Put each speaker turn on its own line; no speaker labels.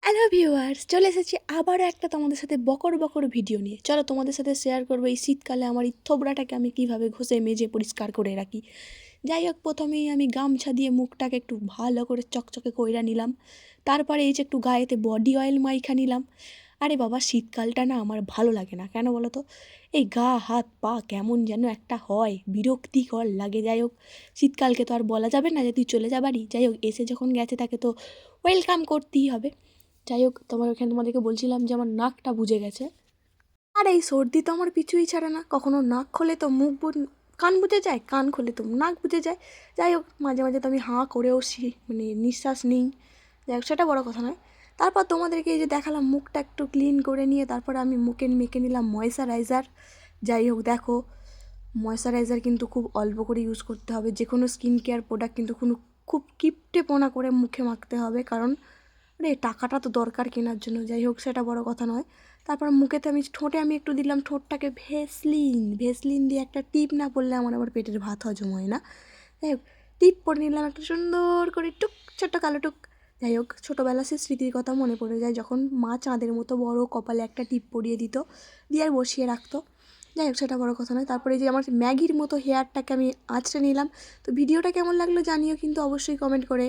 Hello viewers, চলে এসেছি আবারও একটা তোমাদের সাথে বকর বকর ভিডিও নিয়ে। চলো তোমাদের সাথে শেয়ার করবো এই শীতকালে আমার এই থোবড়াটাকে আমি কীভাবে ঘষে মেজে পরিষ্কার করে রাখি। যাই হোক, প্রথমেই আমি গামছা দিয়ে মুখটাকে একটু ভালো করে চকচকে কইরা নিলাম। তারপরে এই যে একটু গায়েতে বডি অয়েল মাইখা নিলাম। আরে বাবা, শীতকালটা না আমার ভালো লাগে না, কেন বলো তো? এই গা হাত পা কেমন যেন একটা হয়, বিরক্তিকর লাগে। যাই হোক, শীতকালকে তো আর বলা যাবে না যে তুই চলে যা বাড়ি। যাই হোক, এসে যখন গেছে তাকে তো ওয়েলকাম করতেই হবে। যাই হোক, তোমাদেরকে বলছিলাম যে আমার নাকটা বুজে গেছে। আর এই সর্দি তো আমার পিছুই ছাড়ে না, কখনো নাক খোলে তো কান বুজে যায়, কান খোলে তো নাক বুজে যায়। যাই হোক, মাঝে মাঝে তো আমি হাঁ করেও মানে নিঃশ্বাস নিই। যাই হোক, সেটা বড় কথা নয়। তারপর তোমাদেরকে এই যে দেখালাম, মুখটা একটু ক্লিন করে নিয়ে তারপরে আমি মুখে মেখে নিলাম ময়েশ্চারাইজার। যাই হোক, দেখো, ময়েশ্চারাইজার কিন্তু খুব অল্প করে ইউজ করতে হবে। যে কোনো স্কিন কেয়ার প্রোডাক্ট কিন্তু খুব কিপটেপোনা করে মুখে মাখতে হবে, কারণ আরে টাকাটা তো দরকার কেনার জন্য। যাই হোক, সেটা বড় কথা নয়। তারপর ঠোঁটে আমি একটু দিলাম, ঠোঁটটাকে ভেসলিন দিয়ে একটা টিপ না পড়লে আমার আবার পেটের ভাত হজম হয় না। যাই হোক, টিপ পরে নিলাম একটা সুন্দর করে, টুক, ছোট্ট কালো টুক। যাই হোক, ছোটোবেলা সে স্মৃতির কথা মনে পড়ে যায়, যখন মা চাঁদের মতো বড় কপালে একটা টিপ পরিয়ে দিত, দিয়ে আর বসিয়ে রাখতো। যাই হোক, সেটা বড় কথা নয়। তারপরে যে আমার ম্যাগির মতো হেয়ারটাকে আমি আঁচড়ে নিলাম। তো ভিডিওটা কেমন লাগলো জানিও কিন্তু অবশ্যই কমেন্ট করে।